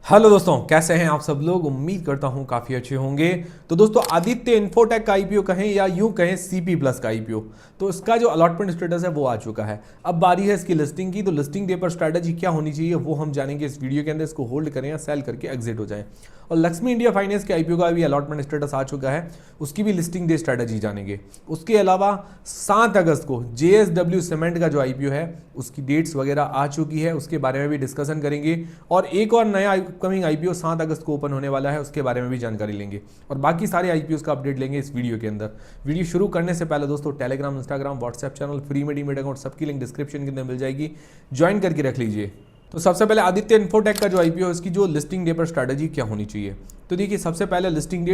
Hello दोस्तों, कैसे हैं आप सब लोग। उम्मीद करता हूं काफ़ी अच्छे होंगे। तो दोस्तों, आदित्य इन्फोटेक का आईपीओ कहें या यूं कहें सीपी प्लस का आईपीओ, तो इसका जो अलॉटमेंट स्टेटस है वो आ चुका है। अब बारी है इसकी लिस्टिंग की। तो लिस्टिंग डे पर स्ट्रैटेजी क्या होनी चाहिए वो हम जानेंगे इस वीडियो के अंदर। इसको होल्ड करें या सेल करके एग्जिट हो जाएं। और लक्ष्मी इंडिया फाइनेंस के आईपीओ का भी अलॉटमेंट स्टेटस आ चुका है, उसकी भी लिस्टिंग डे स्ट्रैटेजी जानेंगे। उसके अलावा 7 अगस्त को जेएसडब्ल्यू सीमेंट का जो आईपीओ है उसकी डेट्स वगैरह आ चुकी है, उसके बारे में भी डिस्कशन करेंगे। और एक और नया अपकमिंग आईपीओ 7 अगस्त को ओपन होने वाला है, उसके बारे में भी जानकारी लेंगे। और बाकी सारे आईपीओ का अपडेट लेंगे इस वीडियो के अंदर। वीडियो शुरू करने से पहले दोस्तों, Telegram, Instagram, WhatsApp channel, free में डीमेट अकाउंट, सबकी लिंक डिस्क्रिप्शन के अंदर मिल जाएगी, ज्वाइन करके रख लीजिए। तो सबसे पहले आदित्य इन्फोटेक का जो आईपीओ है उसकी जो लिस्टिंग डे पर स्ट्रैटेजी क्या होनी चाहिए। तो देखिए, सबसे पहले लिस्टिंग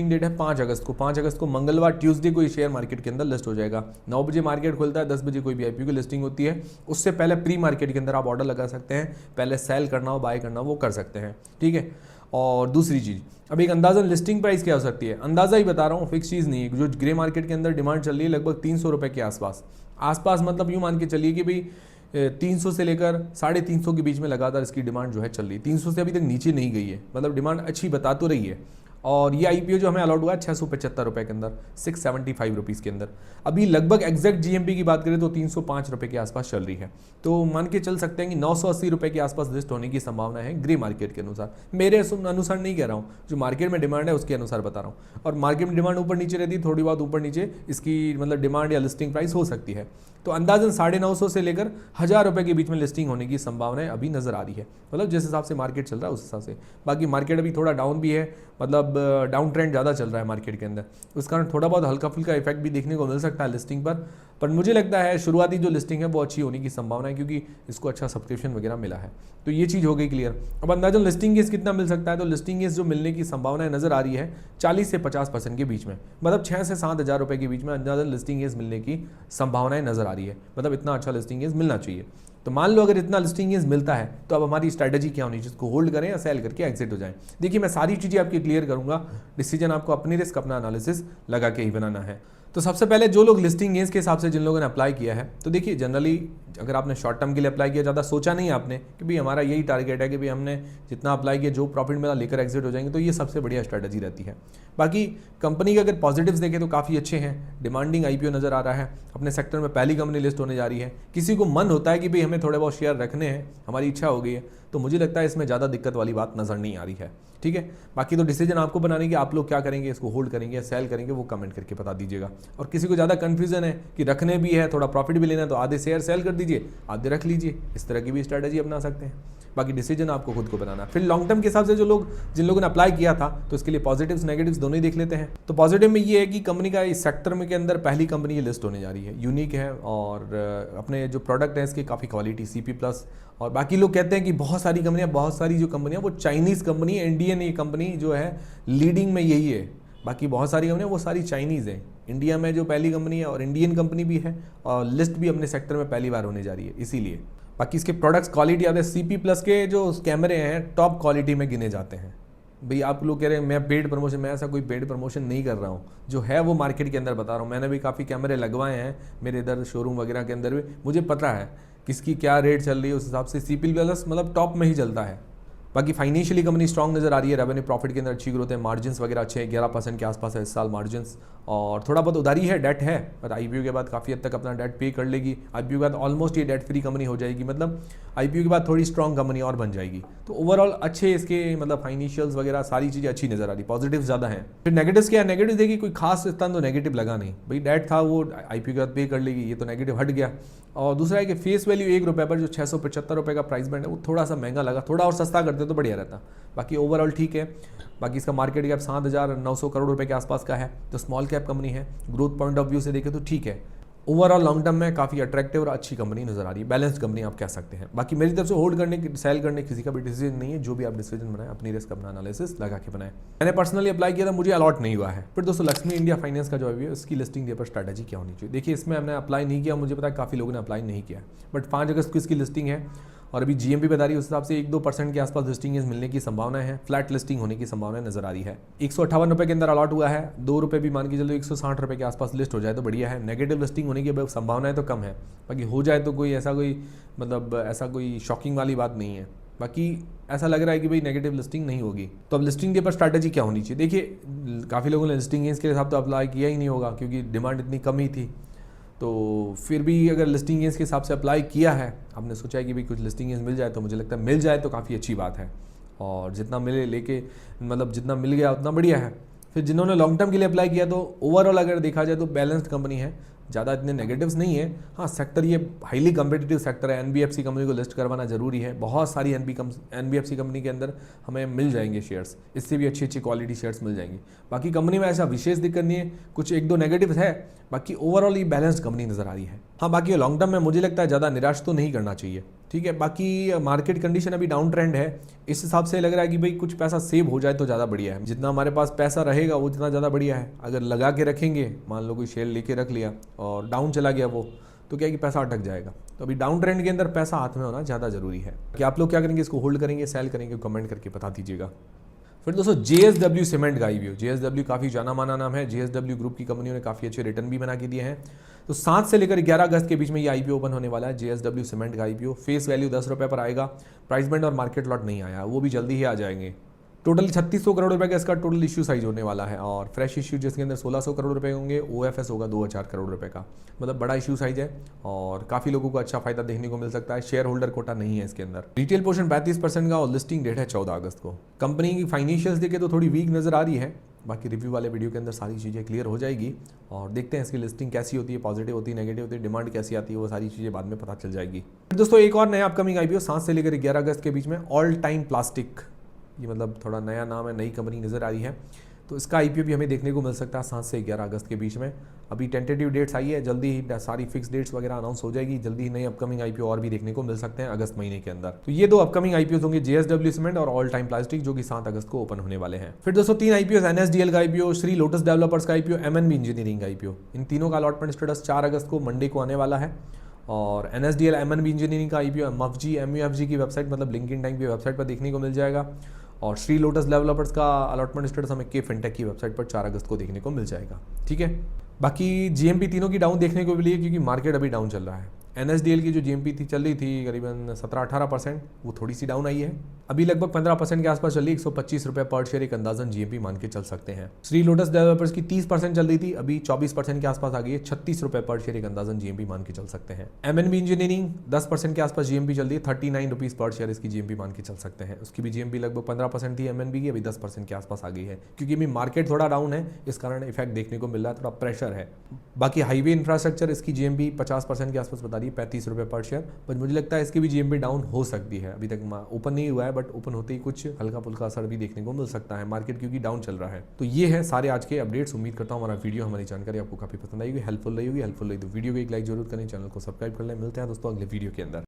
डेट है 5 अगस्त को। 5 अगस्त को मंगलवार, ट्यूसडे को ये शेयर मार्केट के अंदर लिस्ट हो जाएगा। 9 बजे मार्केट खुलता है, 10 बजे कोई भी आईपीओ की लिस्टिंग होती है। उससे पहले प्री मार्केट के अंदर आप ऑर्डर लगा सकते हैं। पहले सेल करना हो, बाय करना हो, वो कर सकते हैं, ठीक है। और दूसरी चीज़, अब एक अंदाजन लिस्टिंग प्राइस क्या हो सकती है, अंदाजा ही बता रहा हूँ, फिक्स चीज़ नहीं है। जो ग्रे मार्केट के अंदर डिमांड चल रही है लगभग 300 रुपये के आसपास। मतलब यूँ मान के चलिए कि भाई 300 से लेकर 350 के बीच में लगातार इसकी डिमांड जो है चल रही है। 300 से अभी तक नीचे नहीं गई है, मतलब डिमांड अच्छी बता तो रही है। और ये आईपीओ जो हमें अलॉट हुआ है 675 रुपये के अंदर, 675 रुपीज़ के अंदर। अभी लगभग एग्जैक्ट जीएमपी की बात करें तो 305 रुपये के आसपास चल रही है। तो मान के चल सकते हैं कि 980 रुपये के आसपास लिस्ट होने की संभावना है ग्रे मार्केट के अनुसार। मेरे अनुसार नहीं कह रहा हूँ, जो मार्केट में डिमांड है उसके अनुसार बता रहा हूँ। और मार्केट में डिमांड ऊपर नीचे रहती है, थोड़ी बहुत ऊपर नीचे इसकी मतलब डिमांड या लिस्टिंग प्राइस हो सकती है। तो अंदाजन 950 से लेकर 1000 रुपये के बीच में लिस्टिंग होने की संभावनाएं अभी नजर आ रही है, मतलब जिस हिसाब से मार्केट चल रहा है उस हिसाब से। बाकी मार्केट अभी थोड़ा डाउन भी है, मतलब डाउन ट्रेंड ज़्यादा चल रहा है मार्केट के अंदर, उस कारण थोड़ा बहुत हल्का फुल्का इफेक्ट भी देखने को मिल सकता है लिस्टिंग पर मुझे लगता है शुरुआती जो लिस्टिंग है वो अच्छी होने की संभावना है, क्योंकि इसको अच्छा सब्सक्रिप्शन वगैरह मिला है। तो ये चीज़ हो गई क्लियर। अब अंदाजन लिस्टिंग केस कितना मिल सकता है, तो लिस्टिंग केस जो मिलने की संभावनाएं नजर आ रही है 40 से 50% के बीच में, मतलब 6 से 7 हज़ार रुपये के बीच में अंदाजन लिस्टिंग केस मिलने की संभावनाएं नजर आ रही है। मतलब इतना अच्छा लिस्टिंग केस मिलना चाहिए। तो मान लो अगर इतना लिस्टिंग केस मिलता है तो अब हमारी स्ट्रैटेजी क्या होनी चाहिए, इसको होल्ड करें या सेल करके एग्जिट हो जाएं। देखिए, मैं सारी चीज़ें आपकी क्लियर करूंगा, डिसीजन आपको अपनी रिस्क, अपना एनालिसिस लगा के ही बनाना है। तो सबसे पहले जो लोग लिस्टिंग गेंस के हिसाब से जिन लोगों ने अप्लाई किया है, तो देखिए जनरली अगर आपने शॉर्ट टर्म के लिए अप्लाई किया, ज़्यादा सोचा नहीं आपने कि भाई हमारा यही टारगेट है कि भाई हमने जितना अप्लाई किया जो प्रॉफिट मिला लेकर एग्जिट हो जाएंगे, तो ये सबसे बढ़िया स्ट्रैटेजी रहती है। बाकी कंपनी के अगर पॉजिटिव्स देखें तो काफ़ी अच्छे हैं। डिमांडिंग आईपीओ नज़र आ रहा है, अपने सेक्टर में पहली कंपनी लिस्ट होने जा रही है। किसी को मन होता है कि भाई हमें थोड़े बहुत शेयर रखने हैं, हमारी इच्छा हो गई है, तो मुझे लगता है इसमें ज़्यादा दिक्कत वाली बात नज़र नहीं आ रही है, ठीक है। बाकी तो डिसीजन आपको बनाने की, आप लोग क्या करेंगे, इसको होल्ड करेंगे या सेल करेंगे, वो कमेंट करके बता दीजिएगा। और किसी को ज़्यादा कन्फ्यूजन है कि रखने भी है, थोड़ा प्रॉफिट भी लेना है, तो आधे शेयर सेल कर दीजिए, आधे रख लीजिए। इस तरह की भी स्ट्रैटेजी अपना सकते हैं। बाकी डिसीजन आपको खुद को बनाना है। फिर लॉन्ग टर्म के हिसाब से जिन लोगों ने अप्लाई किया था, तो इसके लिए पॉजिटिव्स नेगेटिव्स दोनों ही देख लेते हैं। तो पॉजिटिव में ये है कि कंपनी का इस सेक्टर में के अंदर पहली कंपनी ये लिस्ट होने जा रही है, यूनिक है, और अपने जो प्रोडक्ट है इसकी काफ़ी क्वालिटी, सीपी प्लस। और बाकी लोग कहते हैं कि बहुत सारी जो कंपनियां वो चाइनीज़ कंपनी है, इंडियन ये कंपनी जो है लीडिंग में यही है। बाकी बहुत सारी कंपनियां वो सारी चाइनीज़ हैं। इंडिया में जो पहली कंपनी है और इंडियन कंपनी भी है, और लिस्ट भी अपने सेक्टर में पहली बार होने जा रही है, इसीलिए। बाकी इसके प्रोडक्ट्स क्वालिटी आते हैं, सीपी प्लस के जो कैमरे हैं टॉप क्वालिटी में गिने जाते हैं। भाई आप लोग कह रहे हैं मैं पेड प्रमोशन, मैं ऐसा कोई पेड प्रमोशन नहीं कर रहा हूँ, जो है वो मार्केट के अंदर बता रहा हूँ। मैंने भी काफ़ी कैमरे लगवाए हैं मेरे इधर शोरूम वगैरह के अंदर भी, मुझे पता है किसकी क्या रेट चल रही है, उस हिसाब से सीपी प्लस मतलब टॉप में ही चलता है। बाकी फाइनेंशियली कंपनी स्ट्रॉन्ग नजर आ रही है, रेवेन्यू प्रॉफिट के अंदर अच्छी ग्रोथ है, मार्जिन्स वगैरह अच्छे हैं, 11% के आसपास है इस साल मार्जिन्स। और थोड़ा बहुत उधारी है, डेट है, पर आईपीओ के बाद काफ़ी हद तक अपना डेट पे कर लेगी। आईपीओ के बाद ऑलमोस्ट ये डेट फ्री कंपनी हो जाएगी, मतलब आईपीओ के बाद थोड़ी स्ट्रॉन्ग कंपनी और बन जाएगी। तो ओवरऑल अच्छे इसके मतलब फाइनेंशियल्स वगैरह सारी चीज़ें अच्छी नजर आ रही, पॉजिटिव ज़्यादा है। फिर नेगेटिव्स क्या है, नेगेटिव देखिए कोई खास इतना तो नेगेटिव लगा नहीं। भाई डेट था वो आईपीओ के बाद पे कर लेगी, ये तो नेगेटिव हट गया। और दूसरा है कि फेस वैल्यू 1 रुपये पर जो 675 रुपये का प्राइस बैंड है वो थोड़ा सा महंगा लगा, थोड़ा और सस्ता करते तो बढ़िया रहता। बाकी ओवरऑल ठीक है। बाकी इसका मार्केट कैप 7,900 करोड़ रुपए के आसपास का है, तो स्मॉल कैप कंपनी है। ग्रोथ पॉइंट ऑफ व्यू से देखें तो ठीक है। ओवरऑल लॉन्ग टर्म में काफ़ी अट्रैक्टिव और अच्छी कंपनी नजर आ रही है, बैलेंस्ड कंपनी आप कह सकते हैं। बाकी मेरी तरफ से होल्ड करने सेल करने किसी का भी डिसीजन नहीं है, जो भी आप डिसीजन बनाए अपनी रिस्क, अपना एनालिसिस लगा के बनाए। मैंने पर्सनली अप्लाई किया था, मुझे अलॉट नहीं हुआ है। फिर दोस्तों लक्ष्मी इंडिया फाइनेंस का जो है उसकी लिस्टिंग डे पर स्ट्रैटेजी क्या होनी चाहिए। देखिए, इसमें हमने अप्लाई नहीं किया, मुझे पता है काफ़ी लोगों ने अप्लाई नहीं किया, बट 5 अगस्त को इसकी लिस्टिंग है। और अभी जीएमपी बता रही है उस हिसाब से 1-2% के आसपास लिस्टिंग मिलने की संभावना है, फ्लैट लिस्टिंग होने की संभावना नजर आ रही है। 158 रुपये के अंदर अलॉट हुआ है, 2 रुपये भी मान के चलो 160 रुपये के आसपास लिस्ट हो जाए तो बढ़िया है। नेगेटिव लिस्टिंग होने की संभावनाएं तो कम है, बाकी हो जाए तो कोई ऐसा कोई शॉकिंग वाली बात नहीं है। बाकी ऐसा लग रहा है कि भाई नेगेटिव लिस्टिंग नहीं होगी। तो अब लिस्टिंग डे पर स्ट्रैटेजी क्या होनी चाहिए? देखिए काफ़ी लोगों ने लिस्टिंग गेंस के हिसाब तो अप्लाई किया ही नहीं होगा, क्योंकि डिमांड इतनी कम ही थी। तो फिर भी अगर लिस्टिंग गेंस के हिसाब से अप्लाई किया है, आपने सोचा है कि भाई कुछ लिस्टिंग गेंस मिल जाए, तो मुझे लगता है मिल जाए तो काफ़ी अच्छी बात है। और जितना मिले लेके, मतलब जितना मिल गया उतना बढ़िया है। फिर जिन्होंने लॉन्ग टर्म के लिए अप्लाई किया, तो ओवरऑल अगर देखा जाए तो बैलेंस्ड कंपनी है, ज़्यादा इतने नेगेटिव्स नहीं है। हाँ, सेक्टर ये हाईली कम्पिटिटिव सेक्टर है, एनबीएफसी कंपनी को लिस्ट करवाना जरूरी है। बहुत सारी एनबीएफसी कंपनी के अंदर हमें मिल जाएंगे शेयर्स, इससे भी अच्छी अच्छी क्वालिटी शेयर्स मिल जाएंगी। बाकी कंपनी में ऐसा विशेष दिक्कत नहीं है, कुछ एक दो नेगेटिव है, बाकी ओवरऑल ये बैलेंस्ड कंपनी नजर आ रही है। हाँ, बाकी लॉन्ग टर्म में मुझे लगता है ज़्यादा निराश तो नहीं करना चाहिए, ठीक है। बाकी मार्केट कंडीशन अभी डाउन ट्रेंड है, इस हिसाब से लग रहा है कि भाई कुछ पैसा सेव हो जाए तो ज़्यादा बढ़िया है। जितना हमारे पास पैसा रहेगा वो उतना ज़्यादा बढ़िया है। अगर लगा के रखेंगे, मान लो कोई शेयर लेके रख लिया और डाउन चला गया वो, तो क्या है कि पैसा अटक जाएगा। तो अभी डाउन ट्रेंड के अंदर पैसा हाथ में होना ज़्यादा जरूरी है। कि आप लोग क्या करेंगे, इसको होल्ड करेंगे, सेल करेंगे, कमेंट करके बता दीजिएगा। फिर दोस्तों JSW सीमेंट का आईपीओ। JSW काफ़ी जाना माना नाम है, JSW ग्रुप की कंपनियों ने काफ़ी अच्छे रिटर्न भी बना के दिए हैं। तो 7 से लेकर 11 अगस्त के बीच में ये आईपीओ ओपन होने वाला है। JSW सीमेंट का आईपीओ फेस वैल्यू 10 रुपये पर आएगा। प्राइस बैंड और मार्केट लॉट नहीं आया, वो भी जल्दी ही आ जाएंगे। टोटल 3600 करोड़ रुपए का इसका टोटल इश्यू साइज होने वाला है, और फ्रेश इश्यू जिसके अंदर 1600 करोड़ रुपए होंगे, OFS होगा 2000 करोड़ रुपए का। मतलब बड़ा इश्यू साइज है और काफ़ी लोगों को अच्छा फायदा देखने को मिल सकता है। शेयर होल्डर कोटा नहीं है इसके अंदर। रिटेल पोर्शन 35% का और लिस्टिंग डेट है 14 अगस्त को। कंपनी की फाइनेंशियल्स देखे तो थोड़ी वीक नजर आ रही है, बाकी रिव्यू वाले वीडियो के अंदर सारी चीज़ें क्लियर हो जाएगी और देखते हैं इसकी लिस्टिंग कैसी होती है, पॉजिटिव होती है, नेगेटिव होती है, डिमांड कैसी आती है, वो सारी चीज़ें बाद में पता चल जाएगी। दोस्तों एक और नया अपकमिंग आईपीओ 7 से लेकर 11 अगस्त के बीच में, ऑल टाइम प्लास्टिक। ये मतलब थोड़ा नया नाम है, नई कंपनी नज़र आ रही है, तो इसका आईपीओ भी हमें देखने को मिल सकता है 7 से 11 अगस्त के बीच में। अभी टेंटेटिव डेट्स आई है, जल्दी ही सारी फिक्स डेट्स वगैरह अनाउंस हो जाएगी। जल्दी ही नए अपकमिंग आईपीओ और भी देखने को मिल सकते हैं अगस्त महीने के अंदर। तो ये दो अपकमिंग आईपीओ होंगे, JSW सीमेंट और ऑल टाइम प्लास्टिक, जो कि 7 अगस्त को ओपन होने वाले हैं। फिर दोस्तों 3 आईपीओ, NSDL का आईपीओ, श्री लोटस डेवलपर्स का आईपीओ, MNB इंजीनियरिंग का आईपीओ। इन तीनों का अलॉटमेंट स्टेटस 4 अगस्त को मंडे को आने वाला है। और NSDL MNB इंजीनियरिंग का आईपीओ MUFG की वेबसाइट, मतलब लिंक्डइन टाइम की वेबसाइट पर देखने को मिल जाएगा। और श्री लोटस डेवलपर्स का अलॉटमेंट स्टेटस हमें के फिनटेक की वेबसाइट पर 4 अगस्त को देखने को मिल जाएगा, ठीक है। बाकी GMP तीनों की डाउन देखने को मिली है, क्योंकि मार्केट अभी डाउन चल रहा है। NSDL की जो GMP थी चल रही थी करीबन 17-18%, वो थोड़ी सी डाउन आई है, अभी लगभग 15% के आसपास चल रही है। 125 रुपये पर शेयर एक अंदाजन GMP मान के चल सकते हैं। श्री लोटस डेवलपर्स की 30% चल रही थी, अभी 24% के आसपास आ गई है। 36 रुपये पर शेयर एक अंदाजन GMP मान के चल सकते हैं। MNB इंजीनियरिंग 10% के आसपास GMP चल रही है, 39 रुपीज़ पर शेयर इसकी GMP मान के चल सकते हैं। उसकी भी GMP लगभग 15% थी MNB की, अभी 10% के आसपास आ गई है, क्योंकि अभी मार्केट थोड़ा डाउन है, इस कारण इफेक्ट देखने को मिल रहा है, थोड़ा प्रेशर है। बाकी हाईवे इंफ्रास्ट्रक्चर, इसकी GMP 50% के आसपास बता रही है, 35 रुपये पर शेयर। पर मुझे लगता है इसकी भी GMP डाउन हो सकती है, अभी तक ओपन नहीं हुआ है, बट ओपन होते ही कुछ हल्का फुल्का असर भी देखने को मिल सकता है मार्केट, क्योंकि डाउन चल रहा है। तो ये है सारे आज के अपडेट्स। उम्मीद करता हूँ हमारा वीडियो, हमारी जानकारी आपको काफी पसंद आई होगी, हेल्पफुल रही होगी। हेल्पफुल रही तो वीडियो को एक लाइक जरूर करें, चैनल को सब्सक्राइब कर लें। मिलते हैं दोस्तों अगले वीडियो के अंदर।